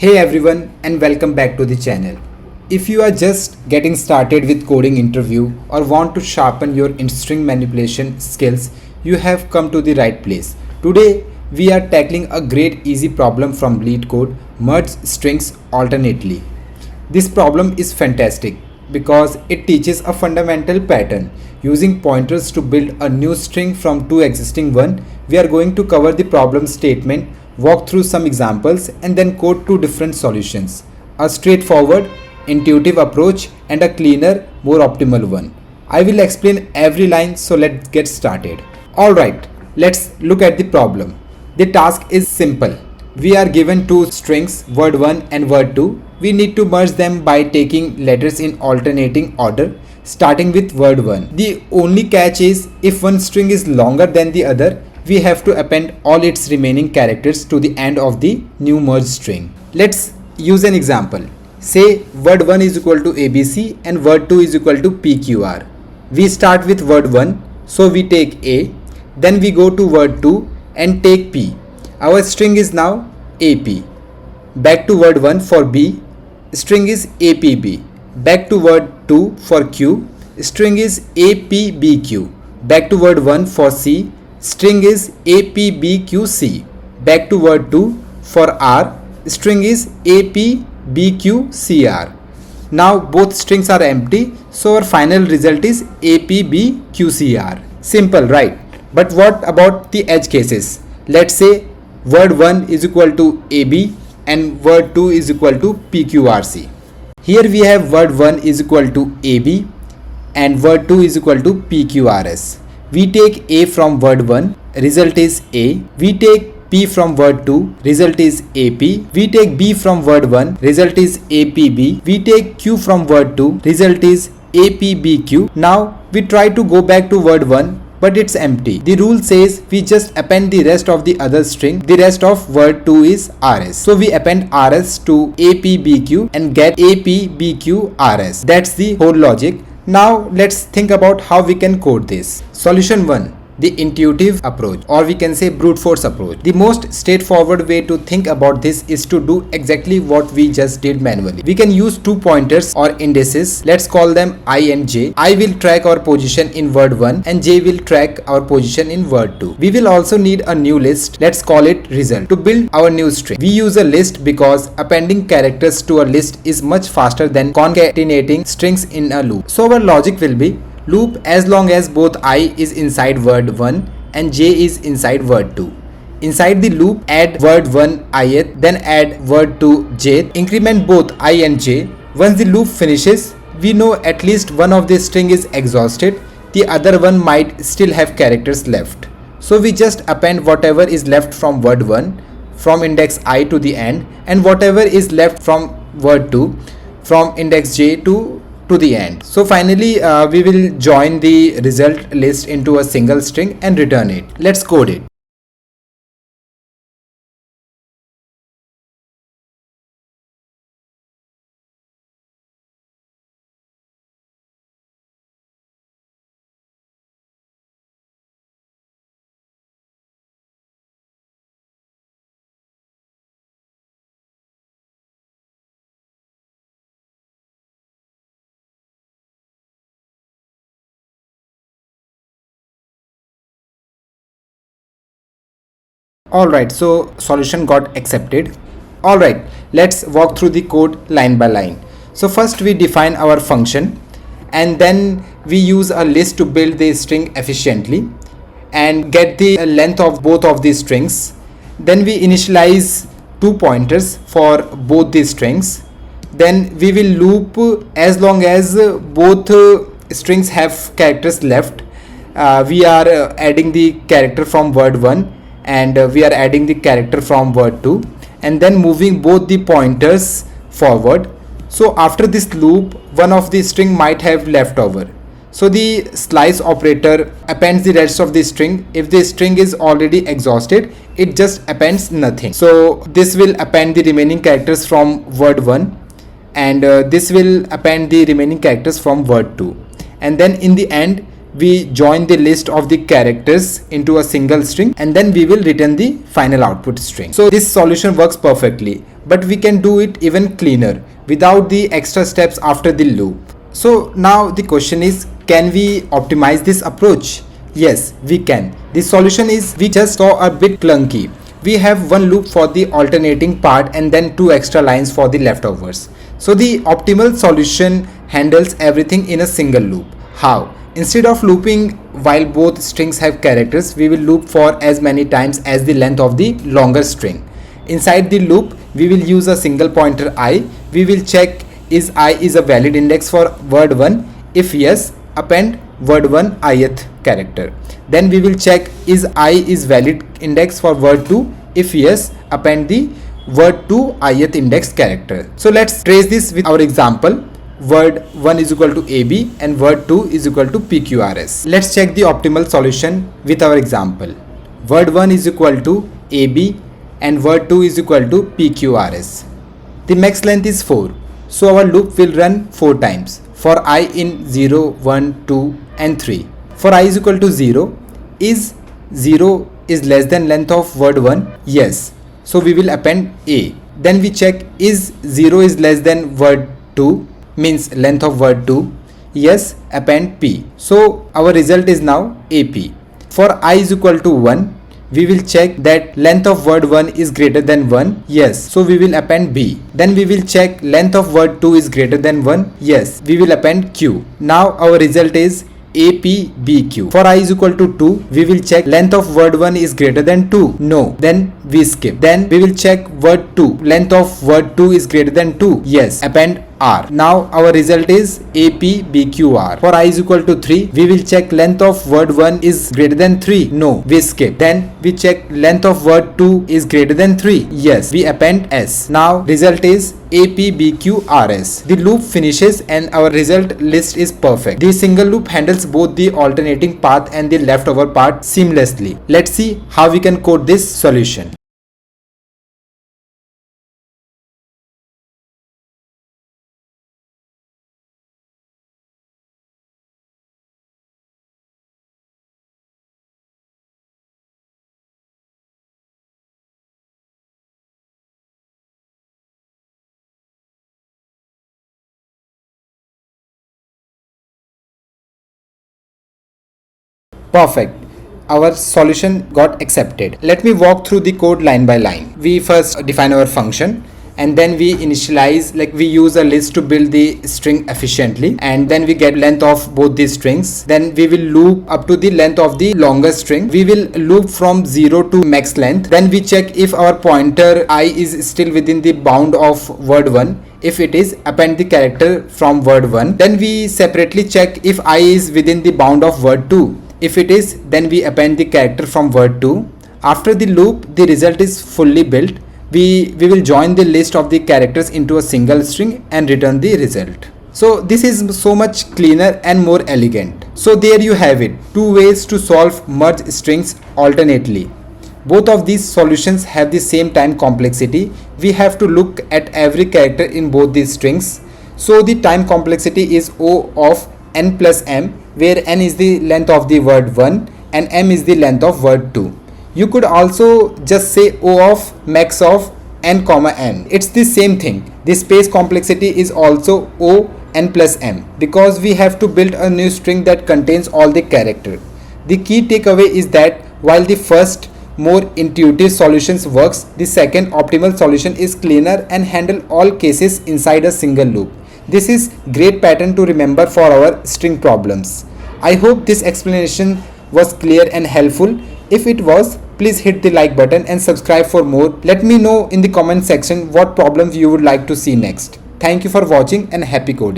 Hey everyone and welcome back to the channel. If you are just getting started with coding interview or want to sharpen your string manipulation skills, you have come to the right place. Today we are tackling a great easy problem from LeetCode: merge strings alternately. This problem is fantastic because it teaches a fundamental pattern. Using pointers to build a new string from two existing one, we are going to cover the problem statement, walk through some examples, and then code two different solutions. A straightforward, intuitive approach and a cleaner, more optimal one. I will explain every line, so let's get started. Alright, let's look at the problem. The task is simple. We are given two strings, word1 and word2. We need to merge them by taking letters in alternating order, starting with word1. The only catch is if one string is longer than the other, we have to append all its remaining characters to the end of the new merged string. Let's use an example. Say word1 is equal to ABC and word2 is equal to PQR. We start with word1, so we take A, then we go to word2 and take P. Our string is now AP. Back to word1 for B, string is APB. Back to word2 for Q, string is APBQ. Back to word1 for C, string is APBQC. Back to word2 for R, string is APBQCR. Now both strings are empty, so our final result is APBQCR. Simple, right? But what about the edge cases? Let's say word1 is equal to AB and word2 is equal to PQRC. Here we have word1 is equal to AB and word2 is equal to PQRS. We take A from word1, result is A. We take P from word2, result is AP. We take B from word1, result is APB. We take Q from word2, result is APBQ. Now we try to go back to word1, but it's empty. The rule says we just append the rest of the other string. The rest of word2 is RS. So we append RS to APBQ and get APBQRS. That's the whole logic. Now let's think about how we can code this. Solution 1. The intuitive approach, or we can say brute force approach. The most straightforward way to think about this is to do exactly what we just did manually. We can use two pointers or indices. Let's call them I and J. I will track our position in word1 and J will track our position in word2. We will also need a new list. Let's call it result. To build our new string, we use a list because appending characters to a list is much faster than concatenating strings in a loop. So our logic will be loop as long as both I is inside word1 and J is inside word2. Inside the loop, add word1 ith, then add word2 jth, increment both I and J. Once the loop finishes, we know at least one of the string is exhausted, the other one might still have characters left. So we just append whatever is left from word1 from index I to the end, and whatever is left from word2 from index J to the end. So finally we will join the result list into a single string and return it. Let's code it. Alright, so solution got accepted. Alright, let's walk through the code line by line. So first we define our function and then we use a list to build the string efficiently and get the length of both of these strings. Then we initialize two pointers for both these strings. Then we will loop as long as both strings have characters left. We are adding the character from word1 and we are adding the character from word2 and then moving both the pointers forward. So after this loop, one of the string might have left over. So the slice operator appends the rest of the string. If the string is already exhausted, it just appends nothing. So this will append the remaining characters from word1 and this will append the remaining characters from word2. And then in the end, we join the list of the characters into a single string, and then we will return the final output string. So this solution works perfectly, but we can do it even cleaner without the extra steps after the loop. So now the question is, can we optimize this approach? Yes, we can. The solution is, we just saw a bit clunky. We have one loop for the alternating part and then 2 extra lines for the leftovers. So the optimal solution handles everything in a single loop. How? Instead of looping while both strings have characters, we will loop for as many times as the length of the longer string. Inside the loop, we will use a single pointer I. We will check is I is a valid index for word 1. If yes, append word 1 ith character. Then we will check is I is valid index for word 2. If yes, append the word 2 ith index character. So let's trace this with our example. Word 1 is equal to AB and word 2 is equal to PQRS. Let's check the optimal solution with our example. Word 1 is equal to AB and word 2 is equal to PQRS. The max length is 4. So our loop will run 4 times for I in 0, 1, 2 and 3. For I is equal to 0, is 0 is less than length of word 1? Yes. So we will append A. Then we check is 0 is less than word 2, means length of word 2. Yes, append P. So our result is now AP. For I is equal to 1, we will check that length of word 1 is greater than 1. Yes, so we will append B. Then we will check length of word 2 is greater than 1. Yes, we will append Q. Now our result is APBQ. For I is equal to 2, we will check length of word 1 is greater than 2. No, then we skip. Then we will check word 2. Length of word 2 is greater than 2. Yes, append R. Now our result is APBQR. For I is equal to 3, we will check length of word 1 is greater than 3. No, we skip. Then we check length of word 2 is greater than 3. Yes, we append S. Now result is APBQRS. The loop finishes and our result list is perfect. The single loop handles both the alternating path and the leftover part seamlessly. Let's see how we can code this solution. Perfect. Our solution got accepted. Let me walk through the code line by line. We first define our function and then we initialize, like we use a list to build the string efficiently, and then we get length of both the strings. Then we will loop up to the length of the longer string. We will loop from 0 to max length. Then we check if our pointer I is still within the bound of word 1. If it is, append the character from word 1. Then we separately check if I is within the bound of word 2. If it is, then we append the character from word 2. After the loop, the result is fully built. We will join the list of the characters into a single string and return the result. So this is so much cleaner and more elegant. So there you have it, 2 ways to solve merge strings alternately. Both of these solutions have the same time complexity. We have to look at every character in both these strings. So the time complexity is O of n plus m, where n is the length of the word 1 and m is the length of word 2. You could also just say O of max of n comma m. It's the same thing. The space complexity is also O n plus m, because we have to build a new string that contains all the character. The key takeaway is that while the first more intuitive solutions works, the second optimal solution is cleaner and handle all cases inside a single loop. This is great pattern to remember for our string problems. I hope this explanation was clear and helpful. If it was, please hit the like button and subscribe for more. Let me know in the comment section what problems you would like to see next. Thank you for watching and happy coding.